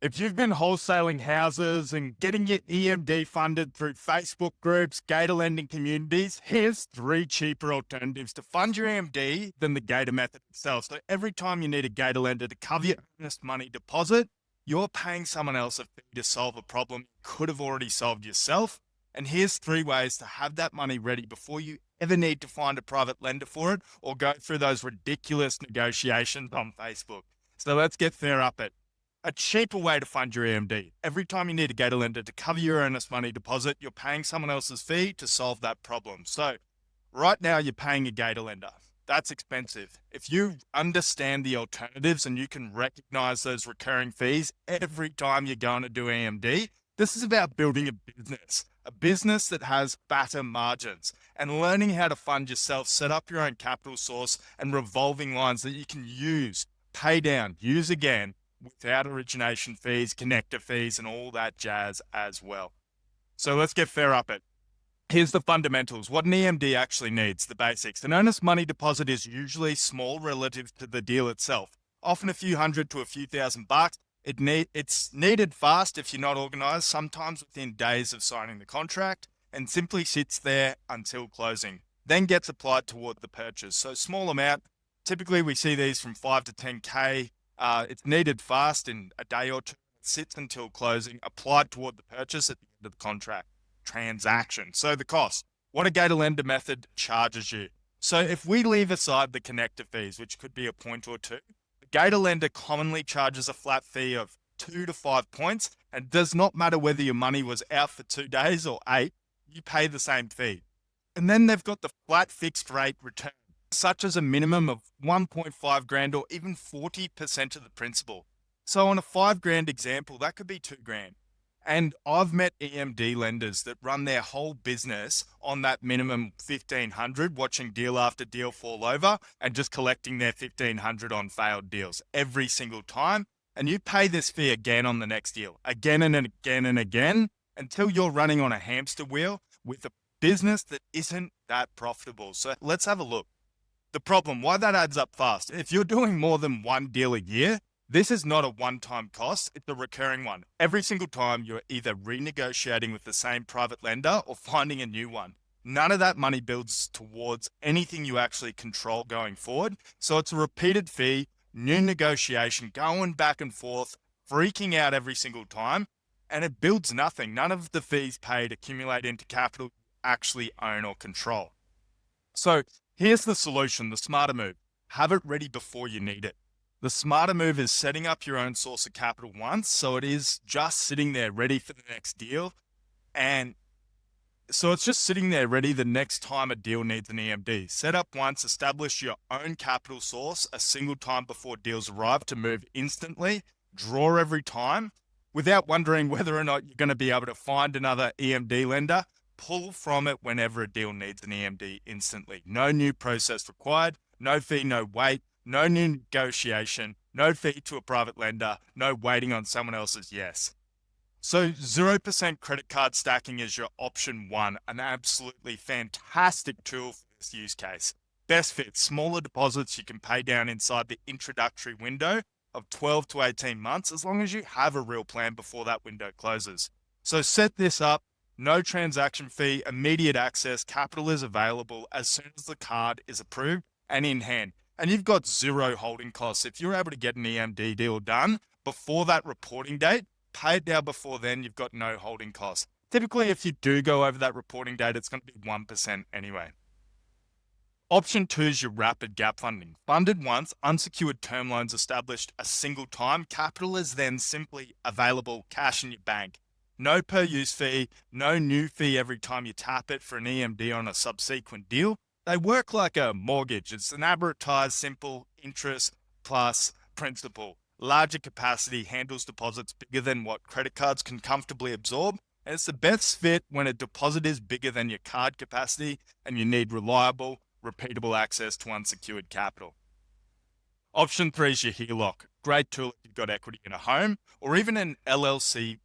If you've been wholesaling houses and getting your EMD funded through Facebook groups, Gator lending communities, here's 3 cheaper alternatives to fund your EMD than the Gator method itself. So every time you need a Gator lender to cover your earnest money deposit, you're paying someone else a fee to solve a problem you could have already solved yourself. And here's 3 ways to have that money ready before you ever need to find a private lender for it or go through those ridiculous negotiations on Facebook. So let's get fair up it. A cheaper way to fund your EMD. Every time you need a Gator lender to cover your earnest money deposit, you're paying someone else's fee to solve that problem. So right now you're paying a Gator lender. That's expensive. If you understand the alternatives and you can recognize those recurring fees every time you're going to do EMD, this is about building a business that has fatter margins and learning how to fund yourself, set up your own capital source and revolving lines that you can use, pay down, use again, without origination fees, connector fees, and all that jazz as well. So let's get fair up it. Here's the fundamentals. What an EMD actually needs, the basics. An earnest money deposit is usually small relative to the deal itself, often a few hundred to a few $1,000. It's needed fast if you're not organized, sometimes within days of signing the contract, and simply sits there until closing, then gets applied toward the purchase. So small amount. Typically we see these from 5 to 10K. It's needed fast in a day or two, sits until closing, applied toward the purchase at the end of the contract transaction. So the cost, what a Gator lender method charges you. So if we leave aside the connector fees, which could be a point or two, the Gator lender commonly charges a flat fee of 2 to 5 points, and it does not matter whether your money was out for 2 days or 8, you pay the same fee. And then they've got the flat fixed rate return, such as a minimum of 1.5 grand or even 40% of the principal. So on a 5 grand example, that could be 2 grand. And I've met EMD lenders that run their whole business on that minimum 1,500, watching deal after deal fall over and just collecting their 1,500 on failed deals every single time. And you pay this fee again on the next deal, again and again and again, until you're running on a hamster wheel with a business that isn't that profitable. So let's have a look. The problem, why that adds up fast. If you're doing more than one deal a year, this is not a one-time cost, it's a recurring one. Every single time you're either renegotiating with the same private lender or finding a new one. None of that money builds towards anything you actually control going forward. So it's a repeated fee, new negotiation, going back and forth, freaking out every single time, and it builds nothing. None of the fees paid accumulate into capital you actually own or control. So here's the solution, the smarter move. Have it ready before you need it. The smarter move is setting up your own source of capital once, so it is just sitting there ready for the next deal. And so it's just sitting there ready the next time a deal needs an EMD. Set up once, establish your own capital source a single time before deals arrive to move instantly, draw every time, without wondering whether or not you're going to be able to find another EMD lender. Pull from it whenever a deal needs an EMD instantly. No new process required, no fee, no wait, no new negotiation, no fee to a private lender, no waiting on someone else's yes. So 0% credit card stacking is your option one, an absolutely fantastic tool for this use case. Best fit, smaller deposits you can pay down inside the introductory window of 12 to 18 months, as long as you have a real plan before that window closes. So set this up. No transaction fee, immediate access, capital is available as soon as the card is approved and in hand. And you've got zero holding costs. If you're able to get an EMD deal done before that reporting date, pay it now before then, you've got no holding costs. Typically, if you do go over that reporting date, it's going to be 1% anyway. Option 2 is your rapid gap funding. Funded once, unsecured term loans established a single time. Capital is then simply available, cash in your bank. No per use fee, no new fee every time you tap it for an EMD on a subsequent deal. They work like a mortgage. It's an amortized, simple interest plus principal. Larger capacity, handles deposits bigger than what credit cards can comfortably absorb. And it's the best fit when a deposit is bigger than your card capacity and you need reliable, repeatable access to unsecured capital. Option 3 is your HELOC. Great tool if you've got equity in a home or even an LLC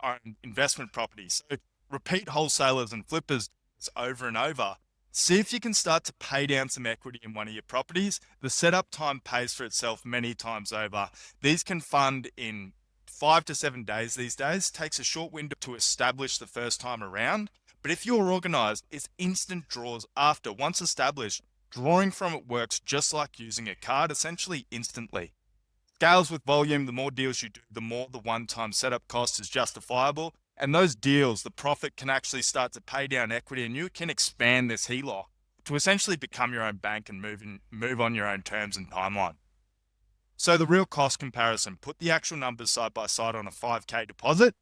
owned investment property. So repeat wholesalers and flippers over and over. See if you can start to pay down some equity in one of your properties. The setup time pays for itself many times over. These can fund in 5 to 7 days these days, takes a short window to establish the first time around. But if you're organized, it's instant draws after. Once established, drawing from it works just like using a card, essentially instantly. Scales with volume, the more deals you do, the more the one-time setup cost is justifiable. And those deals, the profit can actually start to pay down equity, and you can expand this HELOC to essentially become your own bank and move on your own terms and timeline. So the real cost comparison, put the actual numbers side by side on a 5K deposit.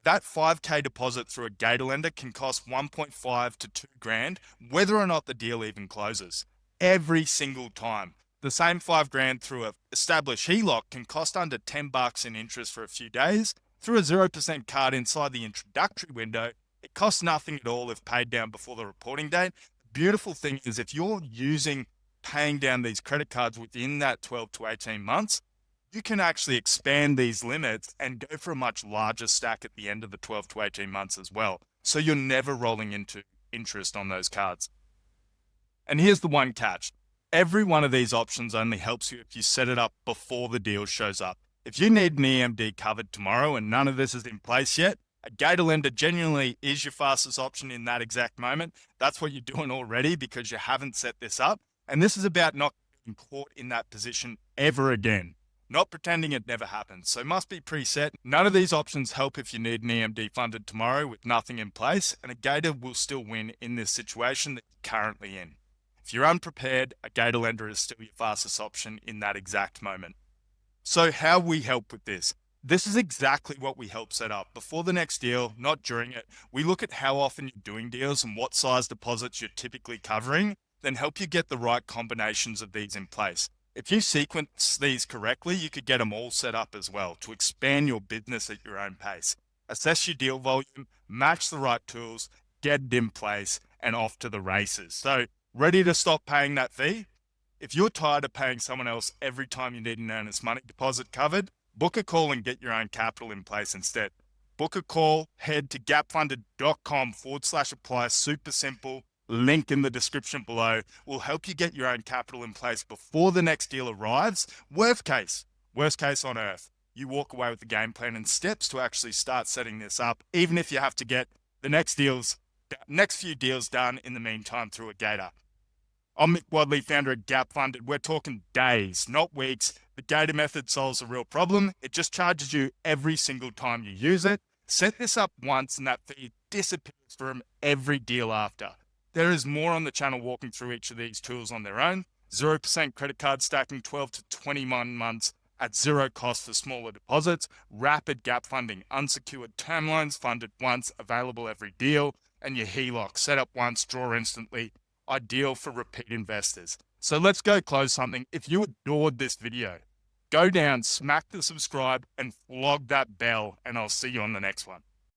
That 5K deposit through a Gator lender can cost 1.5 to 2 grand, whether or not the deal even closes. Every single time. The same 5 grand through a established HELOC can cost under $10 in interest for a few days. Through a 0% card inside the introductory window, it costs nothing at all if paid down before the reporting date. The beautiful thing is if you're paying down these credit cards within that 12 to 18 months, you can actually expand these limits and go for a much larger stack at the end of the 12 to 18 months as well. So you're never rolling into interest on those cards. And here's the one catch. Every one of these options only helps you if you set it up before the deal shows up. If you need an EMD covered tomorrow and none of this is in place yet, a Gator lender genuinely is your fastest option in that exact moment. That's what you're doing already because you haven't set this up. And this is about not being caught in that position ever again. Not pretending it never happened. So must be preset. None of these options help if you need an EMD funded tomorrow with nothing in place, and a Gator will still win in this situation that you're currently in. If you're unprepared, a Gator lender is still your fastest option in that exact moment. So how we help with this? This is exactly what we help set up. Before the next deal, not during it, we look at how often you're doing deals and what size deposits you're typically covering, then help you get the right combinations of these in place. If you sequence these correctly, you could get them all set up as well to expand your business at your own pace. Assess your deal volume, match the right tools, get it in place, and off to the races. So, ready to stop paying that fee? If you're tired of paying someone else every time you need an Earnest money deposit covered, book a call and get your own capital in place instead. Book a call, head to gapfunded.com/apply. Super simple. Link in the description below will help you get your own capital in place before the next deal arrives. Worst case on earth, you walk away with the game plan and steps to actually start setting this up, even if you have to get the next few deals done in the meantime through a Gator. I'm Mick Wadley, founder of Gap Funded. We're talking days, not weeks. The Gator method solves a real problem. It just charges you every single time you use it. Set this up once and that fee disappears from every deal after. There is more on the channel walking through each of these tools on their own. 0% credit card stacking 12 to 21 months at zero cost for smaller deposits. Rapid gap funding, unsecured term loans funded once, available every deal. And your HELOC, set up once, draw instantly. Ideal for repeat investors. So let's go close something. If you adored this video, go down, smack the subscribe and flog that bell, and I'll see you on the next one.